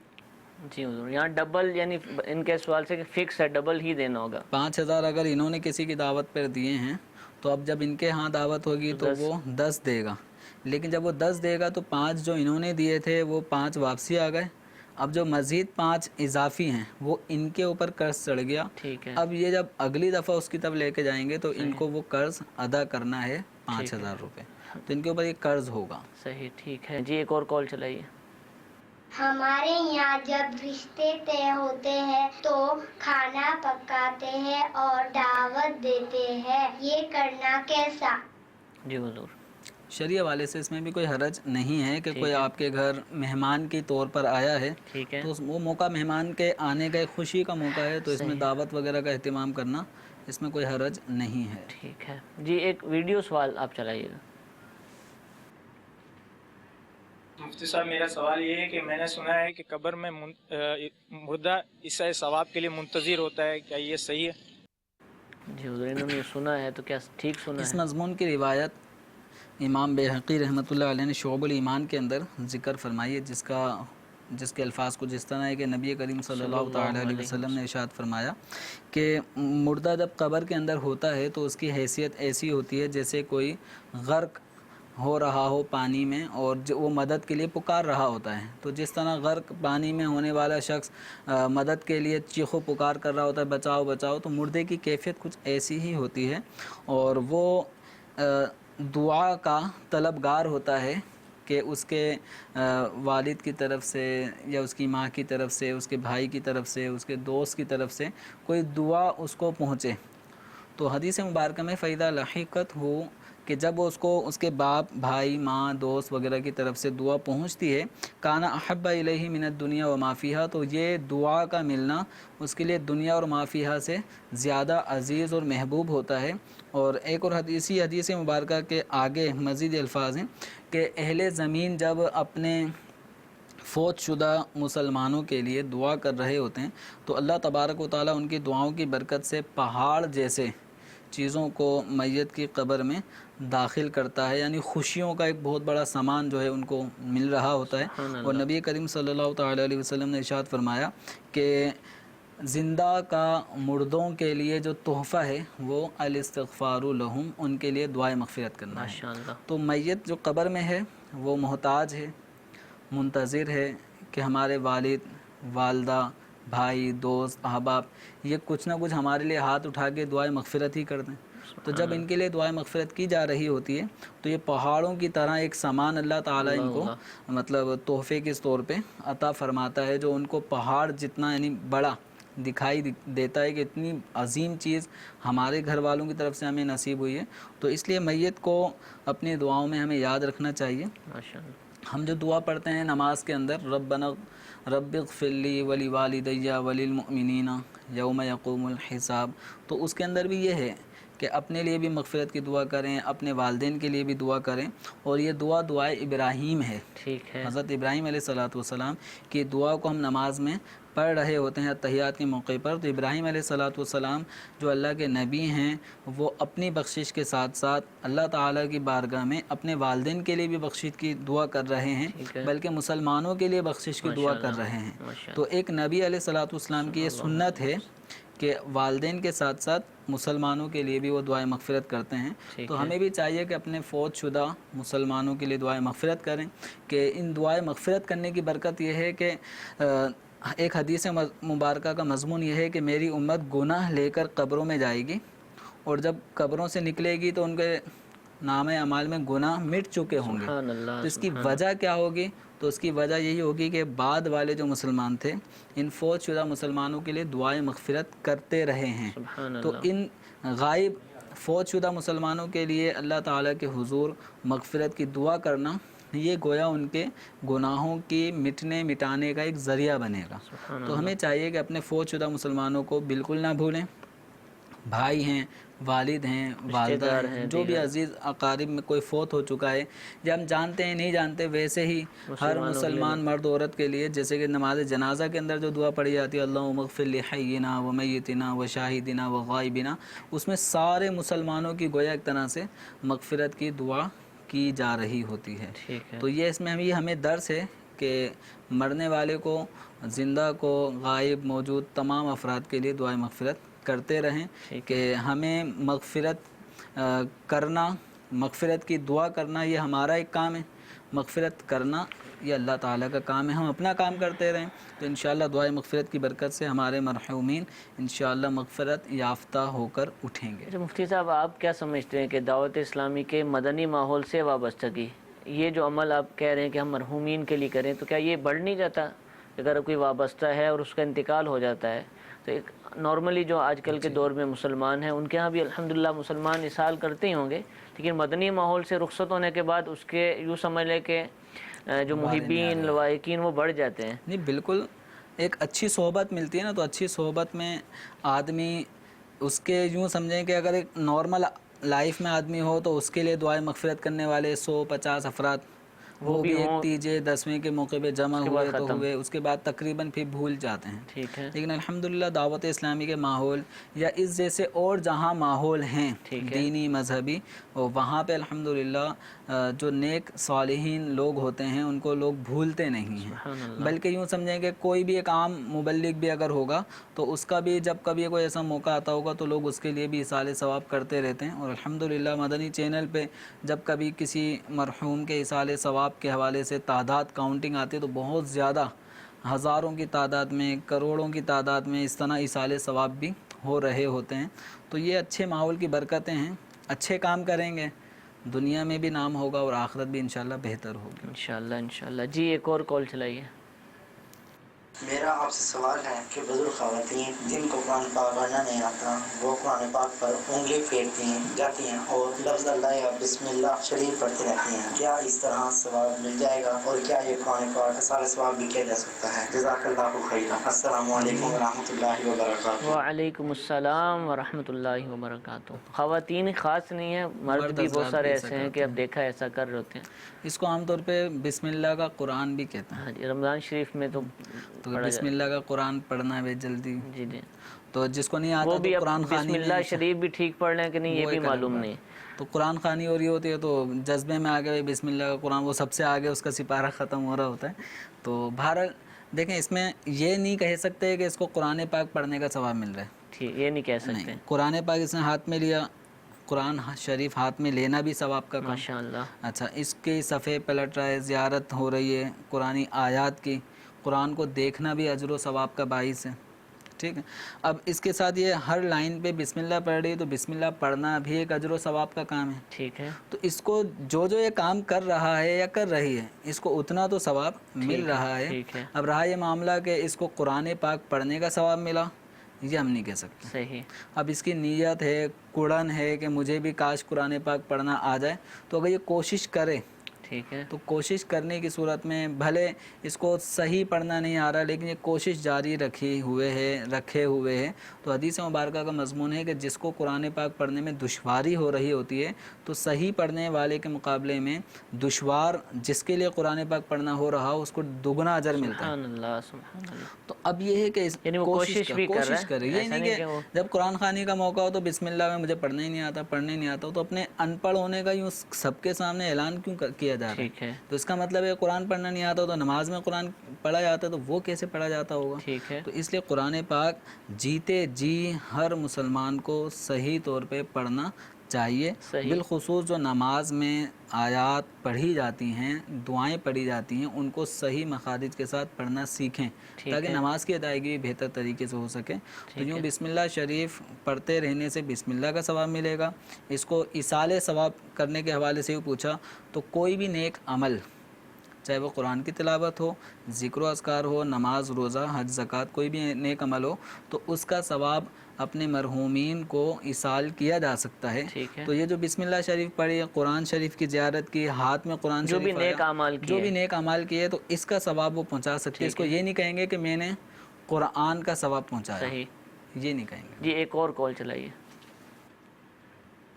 جی حضور، یہاں ڈبل یعنی ان کے سوال سے کہ فکس ہے، ڈبل ہی دینا ہوگا۔ 5,000 اگر انہوں نے کسی کی دعوت پر دیے ہیں تو اب جب ان کے ہاں دعوت ہوگی تو وہ 10 دے گا، لیکن جب وہ 10 دے گا تو 5 جو انہوں نے دیے تھے وہ 5 واپسی آ گئے، اب جو مزید 5 اضافی ہیں وہ ان کے اوپر قرض چڑھ گیا۔ اب یہ جب اگلی دفعہ اس کی طرف لے کے جائیں گے تو ان کو وہ قرض ادا کرنا ہے 5,000 روپے، تو ان کے اوپر یہ قرض ہوگا۔ صحیح، ٹھیک ہے۔ جی ایک اور کال چلائیے۔ ہمارے یہاں جب رشتے طے ہوتے ہیں تو کھانا پکاتے ہیں اور دعوت دیتے ہیں، یہ کرنا کیسا؟ جی حضور، شرعی حوالے سے اس میں بھی کوئی حرج نہیں ہے کہ کوئی آپ کے گھر مہمان کے طور پر آیا ہے تو وہ موقع مہمان کے آنے کا ایک خوشی کا موقع ہے، تو اس میں دعوت وغیرہ کا اہتمام کرنا اس میں کوئی حرج نہیں ہے۔ ٹھیک ہے جی، ایک ویڈیو سوال آپ چلائیے گا۔ مفتی صاحب، میرا سوال یہ ہے کہ میں نے سنا ہے کہ قبر میں مردہ عیسائی ثواب کے لیے منتظر ہوتا ہے، کیا یہ صحیح ہے؟ جی حضور، انہوں نے سنا ہے تو کیا ٹھیک سنا ہے؟ اس مضمون کی روایت امام بیہقی رحمۃ اللہ علیہ نے شعب الایمان کے اندر ذکر فرمائی ہے، جس کے الفاظ کو جس طرح ہے کہ نبی کریم صلی اللہ تعالیٰ علیہ وسلم نے ارشاد فرمایا کہ مردہ جب قبر کے اندر ہوتا ہے تو اس کی حیثیت ایسی ہوتی ہے جیسے کوئی غرق ہو رہا ہو پانی میں اور وہ مدد کے لیے پکار رہا ہوتا ہے، تو جس طرح غرق پانی میں ہونے والا شخص مدد کے لیے چیخ و پکار کر رہا ہوتا ہے بچاؤ بچاؤ، تو مردے کی کیفیت کچھ ایسی ہی ہوتی ہے، اور وہ دعا کا طلبگار ہوتا ہے کہ اس کے والد کی طرف سے یا اس کی ماں کی طرف سے، اس کے بھائی کی طرف سے، اس کے دوست کی طرف سے کوئی دعا اس کو پہنچے، تو حدیث مبارکہ میں فَإِذَا لَحِقَتْ ہو کہ جب اس کو اس کے باپ، بھائی، ماں، دوست وغیرہ کی طرف سے دعا پہنچتی ہے، کَانَ أَحَبَّ إِلَيْهِ مِنَ الدُّنْيَا وَمَا فِيهَا، تو یہ دعا کا ملنا اس کے لیے دنیا اور ما فیہا سے زیادہ عزیز اور محبوب ہوتا ہے۔ اور ایک اور حدیث مبارکہ کے آگے مزید الفاظ ہیں کہ اہل زمین جب اپنے فوت شدہ مسلمانوں کے لیے دعا کر رہے ہوتے ہیں تو اللہ تبارک و تعالیٰ ان کی دعاؤں کی برکت سے پہاڑ جیسے چیزوں کو میت کی قبر میں داخل کرتا ہے، یعنی خوشیوں کا ایک بہت بڑا سامان جو ہے ان کو مل رہا ہوتا ہے۔ اور نبی کریم صلی اللہ تعالیٰ علیہ وسلم نے ارشاد فرمایا کہ زندہ کا مردوں کے لیے جو تحفہ ہے وہ الاستغفار لہم، ان کے لیے دعائے مغفرت کرنا ہے۔ تو میت جو قبر میں ہے وہ محتاج ہے، منتظر ہے کہ ہمارے والد، والدہ، بھائی، دوست، احباب یہ کچھ نہ کچھ ہمارے لیے ہاتھ اٹھا کے دعائے مغفرت ہی کر دیں۔ تو جب ان کے لیے دعائے مغفرت کی جا رہی ہوتی ہے تو یہ پہاڑوں کی طرح ایک سامان اللہ تعالیٰ ان کو مطلب تحفے کے طور پہ عطا فرماتا ہے، جو ان کو پہاڑ جتنا یعنی بڑا دکھائی دیتا ہے کہ اتنی عظیم چیز ہمارے گھر والوں کی طرف سے ہمیں نصیب ہوئی ہے۔ تو اس لیے میت کو اپنی دعاؤں میں ہمیں یاد رکھنا چاہیے۔ ہم جو دعا پڑھتے ہیں نماز کے اندر، رب اغفر لی ولوالدی وللمؤمنین یوم یقوم الحساب، تو اس کے اندر بھی یہ ہے کہ اپنے لیے بھی مغفرت کی دعا کریں، اپنے والدین کے لیے بھی دعا کریں۔ اور یہ دعائے ابراہیم ہے، ٹھیک ہے، حضرت ابراہیم علیہ السلام کی دعا کو ہم نماز میں پڑھ رہے ہوتے ہیں تحیات کے موقع پر، تو ابراہیم علیہ السلام جو اللہ کے نبی ہیں وہ اپنی بخشش کے ساتھ ساتھ اللہ تعالیٰ کی بارگاہ میں اپنے والدین کے لیے بھی بخشش کی دعا کر رہے ہیں، بلکہ مسلمانوں کے لیے بخشش کی دعا کر رہے ہیں۔ تو ایک نبی علیہ السلام کی یہ سنت ہے کہ والدین کے ساتھ ساتھ مسلمانوں کے لیے بھی وہ دعائے مغفرت کرتے ہیں۔ تو ہمیں بھی چاہیے کہ اپنے فوت شدہ مسلمانوں کے لیے دعائے مغفرت کریں، کہ ان دعائے مغفرت کرنے کی برکت یہ ہے کہ ایک حدیث مبارکہ کا مضمون یہ ہے کہ میری امت گناہ لے کر قبروں میں جائے گی، اور جب قبروں سے نکلے گی تو ان کے نامہ اعمال میں گناہ مٹ چکے ہوں گے۔ تو اس کی وجہ کیا ہوگی؟ تو اس کی وجہ یہی ہوگی کہ بعد والے جو مسلمان تھے ان فوت شدہ مسلمانوں کے لیے دعائیں مغفرت کرتے رہے ہیں۔ تو ان غائب فوت شدہ مسلمانوں کے لیے اللہ تعالیٰ کے حضور مغفرت کی دعا کرنا، یہ گویا ان کے گناہوں کی مٹانے کا ایک ذریعہ بنے گا۔ تو ہمیں چاہیے کہ اپنے فوت شدہ مسلمانوں کو بالکل نہ بھولیں، بھائی ہیں، والد ہیں، والدہ ہیں، جو بھی عزیز اقارب میں کوئی فوت ہو چکا ہے، یا ہم جانتے ہیں نہیں جانتے، ویسے ہی ہر مسلمان مرد عورت کے لیے جیسے کہ نماز جنازہ کے اندر جو دعا پڑھی جاتی ہے اللہم اغفر لحینا ومیتنا وشاہدنا وغائبنا، اس میں سارے مسلمانوں کی گویا ایک طرح سے مغفرت کی دعا کی جا رہی ہوتی ہے۔ تو یہ اس میں ہمیں درس ہے کہ مرنے والے کو، زندہ کو، غائب موجود تمام افراد کے لیے دعائیں مغفرت کرتے رہیں، کہ ہمیں مغفرت کرنا، مغفرت کی دعا کرنا یہ ہمارا ایک کام ہے، مغفرت کرنا یہ اللہ تعالیٰ کا کام ہے۔ ہم اپنا کام کرتے رہیں تو انشاءاللہ دعائیں مغفرت کی برکت سے ہمارے مرحومین انشاءاللہ مغفرت یافتہ ہو کر اٹھیں گے۔ مفتی صاحب، آپ کیا سمجھتے ہیں کہ دعوت اسلامی کے مدنی ماحول سے وابستگی، یہ جو عمل آپ کہہ رہے ہیں کہ ہم مرحومین کے لیے کریں، تو کیا یہ بڑھ نہیں جاتا اگر کوئی وابستہ ہے اور اس کا انتقال ہو جاتا ہے؟ تو ایک نارملی جو آج کل کے دور میں مسلمان ہیں ان کے ہاں بھی الحمدللہ مسلمان اسال کرتے ہی ہوں گے، لیکن مدنی ماحول سے رخصت ہونے کے بعد اس کے یوں سمجھ لیں کہ جو محبین لوائقین وہ بڑھ جاتے ہیں۔ نہیں، بالکل ایک اچھی صحبت ملتی ہے نا، تو اچھی صحبت میں آدمی اس کے یوں سمجھیں کہ اگر ایک نارمل لائف میں آدمی ہو تو اس کے لیے دعائیں مغفرت کرنے والے 150 افراد وہ بھی ایک تیجے 10ویں کے موقع پہ جمع ہوئے تو ہوئے، اس کے بعد تقریباً پھر بھول جاتے ہیں۔ ٹھیک ہے، لیکن الحمدللہ دعوت اسلامی کے ماحول یا اس جیسے اور جہاں ماحول ہیں دینی مذہبی، وہاں پہ الحمدللہ جو نیک صالحین لوگ ہوتے ہیں ان کو لوگ بھولتے نہیں ہیں، بلکہ یوں سمجھیں کہ کوئی بھی ایک عام مبلغ بھی اگر ہوگا تو اس کا بھی جب کبھی کوئی ایسا موقع آتا ہوگا تو لوگ اس کے لیے بھی ایصال ثواب کرتے رہتے ہیں۔ اور الحمدللہ مدنی چینل پہ جب کبھی کسی مرحوم کے ایصال ثواب کے حوالے سے تعداد کاؤنٹنگ آتی ہے تو بہت زیادہ، ہزاروں کی تعداد میں، کروڑوں کی تعداد میں اس طرح ایصال ثواب بھی ہو رہے ہوتے ہیں۔ تو یہ اچھے ماحول کی برکتیں ہیں، اچھے کام کریں گے، دنیا میں بھی نام ہوگا اور آخرت بھی انشاءاللہ بہتر ہوگی. انشاءاللہ انشاءاللہ. جی ایک اور کال چلائیے. میرا آپ سے سوال ہے کہ بزرگ خواتین جن کو قرآن پاک پڑھنا نہیں آتا وہ قرآن پاک پر انگلی پھیرتی ہیں جاتی ہیں اور لفظ اللہ یا بسم اللہ شریف پڑھتی رہتی ہیں, کیا اس طرح ثواب مل جائے گا اور کیا یہ قرآن پاک کا سارا ثواب بھی کیا جا سکتا ہے؟ جزاک اللہ خیرا. السلام علیکم ورحمۃ اللہ وبرکاتہ. وعلیکم السلام ورحمۃ اللہ وبرکاتہ. خواتین خاص نہیں ہیں, مرد بھی بہت سارے ایسے ہیں کہ اب دیکھا ایسا کر رہے ہوتے ہیں. اس کو عام طور پہ بسم اللہ کا قرآن بھی کہتے ہیں. ہاں جی, رمضان شریف میں تو بسم اللہ کا قرآن پڑھنا ہے جلدی. جی جی, تو جس کو نہیں آتا وہ تو بھی اب قرآن بسم خوانی اللہ شریف بھی ٹھیک پڑھ لیں کہ نہیں یہ بھی معلوم نہیں. تو قرآن خوانی ہو رہی ہوتی ہے تو جذبے میں آگے بسم اللہ کا قرآن, وہ سب سے آگے اس کا سپارہ ختم ہو رہا ہوتا ہے. تو بہرحال دیکھیں, اس میں یہ نہیں کہہ سکتے کہ اس کو قرآن پاک پڑھنے کا ثواب مل رہا ہے. ٹھیک, یہ نہیں کہہ سکتے. قرآن پاک اس نے ہاتھ میں لیا, قرآن شریف ہاتھ میں لینا بھی ثواب کا کام. ماشاءاللہ. اچھا, اس کے صفحے پلٹ رہا ہے, زیارت ہو رہی ہے قرآنی آیات کی, قرآن کو دیکھنا بھی اجر و ثواب کا باعث ہے. ٹھیک ہے, اب اس کے ساتھ یہ ہر لائن پہ بسم اللہ پڑھ رہی ہے تو بسم اللہ پڑھنا بھی ایک اجر و ثواب کا کام ہے. ٹھیک ہے, تو اس کو جو یہ کام کر رہا ہے یا کر رہی ہے اس کو اتنا تو ثواب مل رہا ہے. ٹھیک ہے. اب رہا یہ معاملہ کہ اس کو قرآن پاک پڑھنے کا ثواب ملا, یہ ہم نہیں کہہ سکتے. صحیح. اب اس کی نیت ہے, کڑن ہے کہ مجھے بھی کاش قرآن پاک پڑھنا آ جائے, تو اگر یہ کوشش کرے ٹھیک ہے, تو کوشش کرنے کی صورت میں بھلے اس کو صحیح پڑھنا نہیں آ رہا لیکن یہ کوشش جاری رکھے ہوئے ہے. تو حدیث مبارکہ کا مضمون ہے کہ جس کو قرآن پاک پڑھنے میں دشواری ہو رہی ہوتی ہے تو صحیح پڑھنے والے کے مقابلے میں دشوار جس کے لیے قرآن پاک پڑھنا ہو رہا اس کو دگنا اجر ملتا ہے. سبحان اللہ سبحان اللہ. تو اب یہ ہے کہ یعنی وہ کوشش بھی کرے, یہ نہیں کہ جب قرآن خوانی کا موقع ہو تو بسم اللہ میں مجھے پڑھنا ہی نہیں آتا تو اپنے ان پڑھ ہونے کا یوں سب کے سامنے اعلان کیوں کیا جا رہا ہے؟ ٹھیک ہے, تو اس کا مطلب ہے قرآن پڑھنا نہیں آتا تو نماز میں قرآن پڑھا جاتا ہے تو وہ کیسے پڑھا جاتا ہوگا؟ ٹھیک ہے. تو اس لیے قرآن پاک جیتے جی ہر مسلمان کو صحیح طور پہ پڑھنا چاہیے. بالخصوص جو نماز میں آیات پڑھی جاتی ہیں, دعائیں پڑھی جاتی ہیں, ان کو صحیح مخارج کے ساتھ پڑھنا سیکھیں تاکہ نماز کی ادائیگی بہتر طریقے سے ہو سکے. تو یوں بسم اللہ شریف پڑھتے رہنے سے بسم اللہ کا ثواب ملے گا. اس کو ایصال ثواب کرنے کے حوالے سے پوچھا تو کوئی بھی نیک عمل, چاہے وہ قرآن کی تلاوت ہو, ذکر و اذکار ہو, نماز, روزہ, حج, زکوٰۃ, کوئی بھی نیک عمل ہو تو اس کا ثواب اپنے مرحومین کو ایصال کیا جا سکتا ہے. تو یہ جو بسم اللہ شریف پڑھی, قرآن شریف کی زیارت کی, ہاتھ میں قرآن شریف, جو بھی نیک اعمال کیے تو اس کا ثواب وہ پہنچا سکتے ہیں. اس کو یہ نہیں کہیں گے کہ میں نے قرآن کا ثواب پہنچایا, یہ نہیں کہیں گے. جی ایک اور کال چلائیے.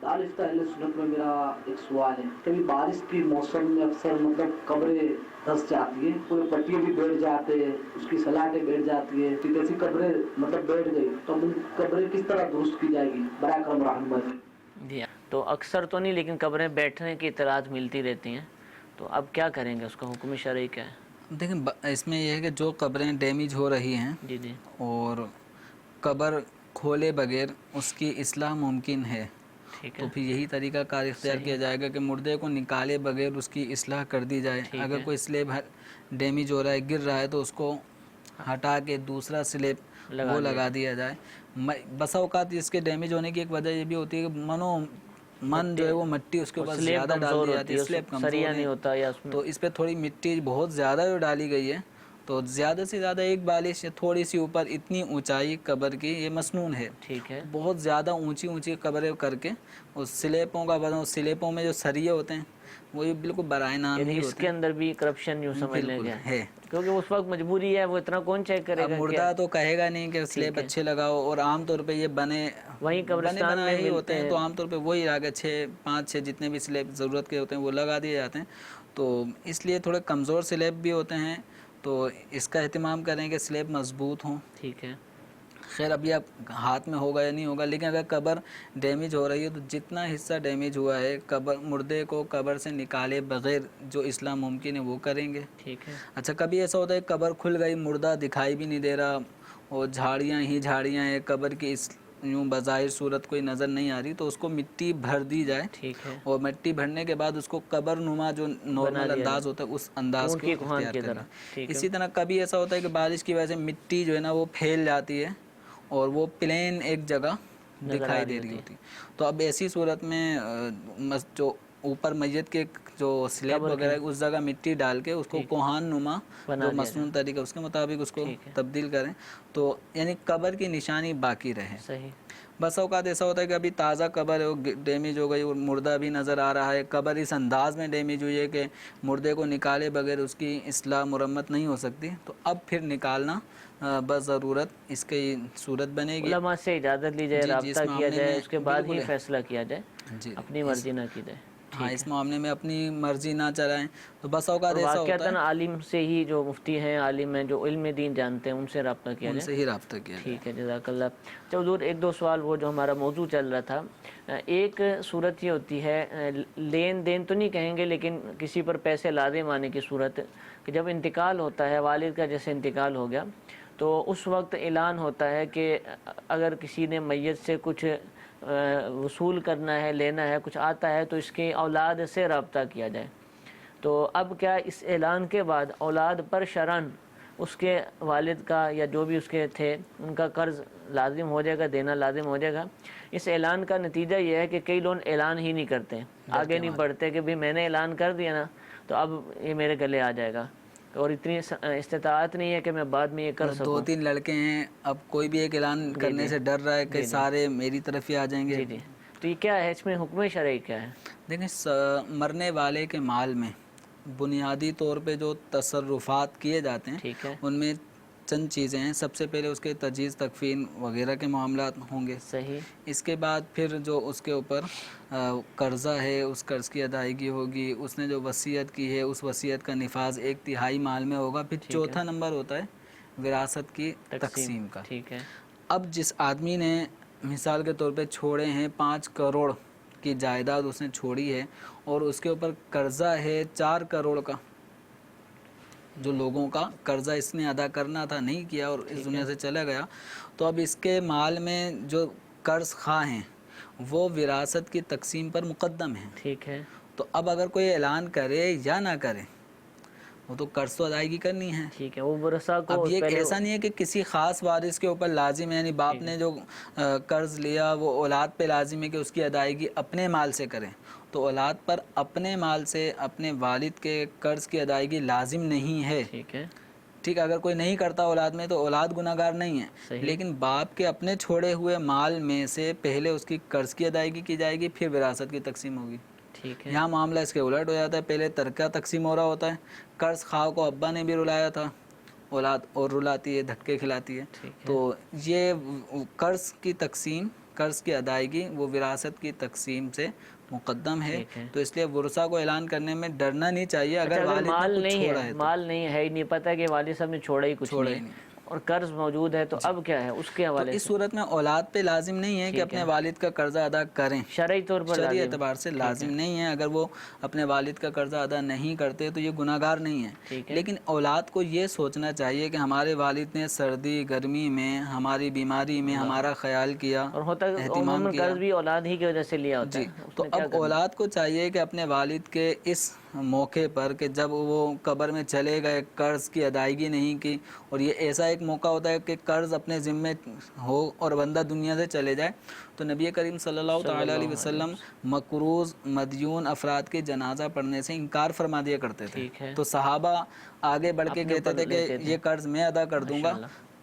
دارالفتہ اہل سنت میں میرا ایک سوال ہے, کبھی بارش کی موسم میں اکثر قبریں دھس جاتی ہیں, پورے پٹیے بھی بیٹھ جاتے ہیں, اس کی سلاٹیں بیٹھ جاتی ہیں, کہ ایسی قبریں بیٹھ گئی تو ان قبریں کس طرح درست کی جائے گی برائے کرم رحمت؟ جی تو اکثر تو نہیں لیکن قبریں بیٹھنے کی اطلاعات ملتی رہتی ہیں, تو اب کیا کریں گے, اس کا حکم شرعی کیا ہے؟ دیکھیں اس میں یہ ہے کہ جو قبریں ڈیمیج ہو رہی ہیں جی جی اور قبر کھولے بغیر اس کی اصلاح ممکن ہے تو پھر یہی طریقہ کار اختیار کیا جائے گا کہ مردے کو نکالے بغیر اس کی اصلاح کر دی جائے. اگر کوئی سلیب ڈیمیج ہو رہا ہے, گر رہا ہے, تو اس کو ہٹا کے دوسرا سلیب وہ لگا دیا جائے. بسا اوقات اس کے ڈیمیج ہونے کی ایک وجہ یہ بھی ہوتی ہے کہ من جو ہے وہ مٹی اس کے اوپر زیادہ ڈال دی جاتی ہے, سلیب کمزور ہے, تو اس پہ تھوڑی مٹی بہت زیادہ جو ڈالی گئی ہے تو زیادہ سے زیادہ ایک بالش یا تھوڑی سی اوپر اتنی اونچائی قبر کی یہ مسنون ہے. ٹھیک ہے, بہت زیادہ اونچی قبریں کر کے اس سلیپوں کا وزن, سلیپوں میں جو سریے ہوتے ہیں وہ یہ بالکل برائے نام نہیں ہوتے. اس کے اندر بھی کرپشن یوں سمجھ لیں گے ہے, کیونکہ اس وقت مجبوری ہے, وہ اتنا کون چیک کرے گا. مردہ تو کہے گا نہیں کہ سلیپ اچھے لگاؤ, اور عام طور پہ یہ بنے بنائے ہی ہوتے ہیں, تو عام طور پہ وہی آگے 5-6 جتنے بھی سلیب ضرورت کے ہوتے ہیں وہ لگا دیے جاتے ہیں. تو اس لیے تھوڑے کمزور سلیب بھی ہوتے ہیں, تو اس کا اہتمام کریں کہ سلیب مضبوط ہوں. ٹھیک ہے, خیر ابھی اب ہاتھ میں ہوگا یا نہیں ہوگا, لیکن اگر قبر ڈیمیج ہو رہی ہے تو جتنا حصہ ڈیمیج ہوا ہے مردے کو قبر سے نکالے بغیر جو اصلاح ممکن ہے وہ کریں گے. ٹھیک ہے. اچھا کبھی ایسا ہوتا ہے قبر کھل گئی, مردہ دکھائی بھی نہیں دے رہا اور جھاڑیاں ہیں, قبر کی یوں بظاہر صورت کوئی نظر نہیں آ رہی, تو اس کو مٹی بھر دی جائے. ٹھیک ہے, اور مٹی بھرنے کے بعد اس کو قبر نما جو نارمل انداز ہوتا ہے اس انداز کو اختیار کرنا. اسی طرح کبھی ایسا ہوتا ہے کہ بارش کی وجہ سے مٹی جو ہے نا وہ پھیل جاتی ہے اور وہ پلین ایک جگہ دکھائی دے رہی ہوتی. تو اب ایسی صورت میں جو اوپر میت کے جو سلیب وغیرہ ہے اس جگہ مٹی ڈال کے اس کو کوہان نما جو مصنون طریقہ اس کے مطابق اس کو تبدیل کریں تو یعنی قبر کی نشانی باقی رہے. صحیح. بس اوقات ایسا ہوتا ہے کہ ابھی تازہ قبر ہے وہ ڈیمیج ہو گئی اور مردہ بھی نظر آ رہا ہے, قبر اس انداز میں ڈیمیج ہوئی ہے کہ مردے کو نکالے بغیر اس کی اصلاح مرمت نہیں ہو سکتی, تو اب پھر نکالنا بس ضرورت اس کی صورت بنے گی. علماء سے اجازت لی جائے, رابطہ کیا جائے, اس کے بعد ہی فیصلہ کیا جائے, اپنی مرضی نہ کی جائے. ہاں, اس معاملے میں اپنی مرضی نہ چلائیں. تو بس اوقات ایسا ہوتا ہے واقعتاً عالم سے ہی, جو مفتی ہیں, عالم ہیں, جو علم دین جانتے ہیں, ان سے رابطہ کیا جائے, ان سے ہی رابطہ کیا جائے. ٹھیک ہے, جزاک اللہ. اچھا حضور, ایک دو سوال وہ جو ہمارا موضوع چل رہا تھا, ایک صورت یہ ہوتی ہے, لین دین تو نہیں کہیں گے لیکن کسی پر پیسے لازم آنے کی صورت, کہ جب انتقال ہوتا ہے, والد کا جیسے انتقال ہو گیا تو اس وقت اعلان ہوتا ہے کہ اگر کسی نے میت سے کچھ وصول کرنا ہے, لینا ہے, کچھ آتا ہے تو اس کے اولاد سے رابطہ کیا جائے. تو اب کیا اس اعلان کے بعد اولاد پر شرعاً اس کے والد کا یا جو بھی اس کے تھے ان کا قرض لازم ہو جائے گا, دینا لازم ہو جائے گا؟ اس اعلان کا نتیجہ یہ ہے کہ کئی لوگ اعلان ہی نہیں کرتے, آگے نہیں بڑھتے کہ بھی میں نے اعلان کر دیا نا تو اب یہ میرے گلے آ جائے گا, اور اتنی استطاعت نہیں ہے کہ میں بعد میں یہ کر سکوں. 2-3 لڑکے ہیں, اب کوئی بھی ایک اعلان کرنے سے ڈر رہا ہے کہ سارے میری طرف ہی آ جائیں گے. جی, تو یہ کیا ہے, اس میں حکم شرعی کیا ہے؟ دیکھیں, مرنے والے کے مال میں بنیادی طور پہ جو تصرفات کیے جاتے ہیں ان میں چند چیزیں ہیں. سب سے پہلے اس کے تجہیز, تکفین وغیرہ کے معاملات ہوں گے. صحیح. اس کے بعد پھر جو اس کے اوپر قرضہ ہے اس قرض کی ادائیگی ہوگی, اس نے جو وصیت کی ہے اس وصیت کا نفاذ 1/3 مال میں ہوگا. پھر چوتھا نمبر ہوتا ہے وراثت کی تقسیم کا. ٹھیک ہے. اب جس آدمی نے مثال کے طور پہ چھوڑے ہیں 5 کروڑ کی جائیداد اس نے چھوڑی ہے اور اس کے اوپر قرضہ ہے 4 کروڑ کا, جو لوگوں کا قرضہ اس نے ادا کرنا تھا نہیں کیا اور اس دنیا سے چلا گیا, تو اب اس کے مال میں جو قرض خواہ ہیں وہ وراثت کی تقسیم پر مقدم ہیں. ٹھیک ہے. تو اب اگر کوئی اعلان کرے یا نہ کرے وہ تو قرض تو ادائیگی کرنی ہے. ٹھیک ہے. وہ ورثہ کو اب یہ ایسا نہیں ہے کہ کسی خاص وارث کے اوپر لازم ہے, یعنی باپ نے جو قرض لیا وہ اولاد پہ لازم ہے کہ اس کی ادائیگی اپنے مال سے کریں, تو اولاد پر اپنے مال سے اپنے والد کے قرض کی ادائیگی لازم نہیں ہے. ٹھیک ہے. ٹھیک, اگر کوئی نہیں کرتا اولاد میں تو اولاد گناہ گار نہیں ہے, لیکن باپ کے اپنے چھوڑے ہوئے مال میں سے پہلے اس کی قرض کی ادائیگی کی جائے گی, پھر وراثت کی تقسیم ہوگی. ٹھیک ہے. یہاں معاملہ اس کے الٹ ہو جاتا ہے, پہلے ترکہ تقسیم ہو رہا ہوتا ہے, قرض خواہ کو ابا نے بھی رلایا تھا, اولاد اور رلاتی ہے, دھکے کھلاتی ہے. تو یہ قرض کی تقسیم, قرض کی ادائیگی وہ وراثت کی تقسیم سے مقدم ہے. تو اس لیے ورثہ کو اعلان کرنے میں ڈرنا نہیں چاہیے. اگر والد مال نے نہیں چھوڑا ہے, مال نہیں ہے, نہیں پتہ کہ والد صاحب نے چھوڑا ہی کچھ نہیں اور قرض موجود ہے, تو اب کیا ہے اس کے حوالے سے؟ اس صورت میں اولاد پہ لازم نہیں ہے کہ اپنے والد کا قرضہ ادا کریں, شرعی طور پر شرعی اعتبار سے لازم نہیں ہے. اگر وہ اپنے والد کا قرضہ ادا نہیں کرتے تو یہ گناہ گار نہیں ہے. لیکن اولاد کو یہ سوچنا چاہیے کہ ہمارے والد نے سردی گرمی میں, ہماری بیماری میں ہمارا خیال کیا, اور ہوتا ہے عموماً قرض بھی اولاد ہی کی وجہ سے لیا ہوتا ہے. تو اب اولاد کو چاہیے کہ اپنے والد کے اس موقع پر کہ جب وہ قبر میں چلے گئے, قرض کی ادائیگی نہیں کی, اور یہ ایسا ایک موقع ہوتا ہے کہ قرض اپنے ذمے ہو اور بندہ دنیا سے چلے جائے, تو نبی کریم صلی اللہ تعالیٰ علیہ وسلم مقروض مدیون افراد کے جنازہ پڑھنے سے انکار فرما دیا کرتے تھے. تو صحابہ آگے بڑھ کے کہتے تھے کہ یہ قرض میں ادا کر دوں گا,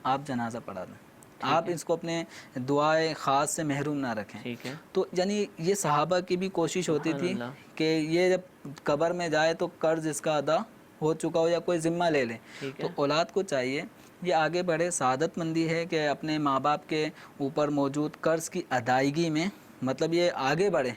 آپ جنازہ پڑھا دیں, آپ اس کو اپنے دعائے خاص سے محروم نہ رکھیں. تو یعنی یہ صحابہ کی بھی کوشش ہوتی تھی کہ یہ جب قبر میں جائے تو قرض اس کا ادا ہو چکا ہو یا کوئی ذمہ لے لے. تو اولاد کو چاہیے یہ آگے بڑھے, سعادت مندی ہے کہ اپنے ماں باپ کے اوپر موجود قرض کی ادائیگی میں مطلب یہ آگے بڑھے.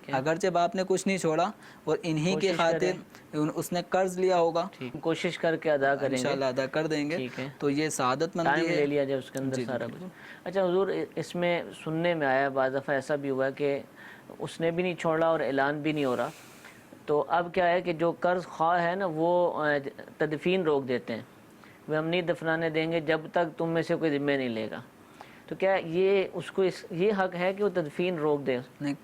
اگرچہ باپ نے کچھ نہیں چھوڑا اور انہی کی خاطر اس نے قرض لیا ہوگا, کوشش کر کے ادا کریں گے, انشاءاللہ ادا کر دیں گے. تو یہ سعادت مندی ہے, لے لیا جائے اس کے اندر سارا کچھ. اچھا حضور, اس میں سننے میں آیا بعض دفعہ ایسا بھی ہوا کہ اس نے بھی نہیں چھوڑا اور اعلان بھی نہیں ہو رہا, تو اب کیا ہے کہ جو قرض خواہ ہے نا وہ تدفین روک دیتے ہیں, وہ ہم نہیں دفنانے دیں گے جب تک تم میں سے کوئی ذمہ نہیں لے گا. تو کیا یہ اس کو یہ حق ہے کہ وہ تدفین روک دے,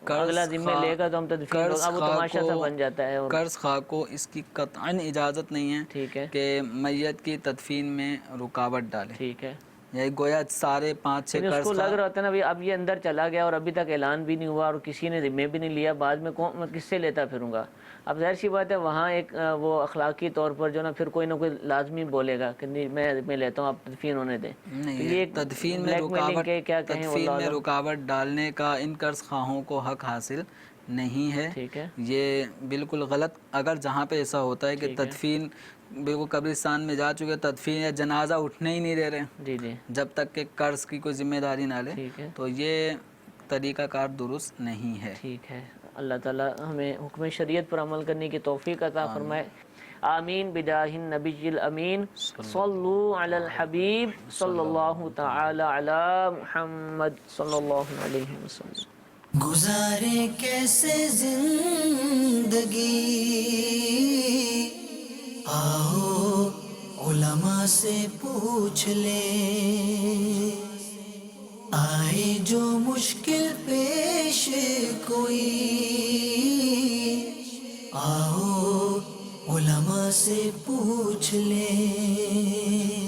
اگلا ذمہ لے گا تو ہم تدفین روک, اب وہ تماشا سا بن جاتا ہے. قرض خواہ کو اس کی قطعاً اجازت نہیں ہے کہ میت کی تدفین میں رکاوٹ ڈالے. ٹھیک ہے. یہ گویا سارے 5-6 اس قرض کو لگ رہا ہوتا ہے نا بھائی اب یہ اندر چلا گیا اور ابھی تک اعلان بھی نہیں ہوا اور کسی نے ذمہ بھی نہیں لیا، بعد میں میں کس سے لیتا پھروں گا؟ اب ظاہر سی بات ہے وہاں ایک وہ اخلاقی طور پر جو نا پھر کوئی نہ کوئی لازمی بولے گا کہ نہیں میں لیتا ہوں، آپ تدفین ہونے دیں. تو یہ ایک تدفین میں بلیک میلنگ کے کیا کہیں تدفین میں رکاوٹ ڈالنے کا ان قرض خواہوں کو حق حاصل نہیں ہے. ٹھیک ہے، یہ بالکل غلط. اگر جہاں پہ ایسا ہوتا ہے کہ تدفین بالکل قبرستان میں جا چکے، تدفین یا جنازہ اٹھنے ہی نہیں دے رہے جی جی جب تک کہ قرض کی کوئی ذمہ داری نہ لے، ٹھیک ہے، تو یہ طریقہ کار درست نہیں ہے. ٹھیک ہے. اللہ تعالیٰ ہمیں حکم شریعت پر عمل کرنے کی توفیق عطا فرمائے. آمین بجاہ النبی الامین. صلو علی الحبیب صلی اللہ تعالی علی محمد صلی اللہ علیہ وسلم. گزارے کیسے زندگی، آؤ علماء سے پوچھ لیں. آئے جو مشکل پیش کوئی، آؤ علماء سے پوچھ لیں.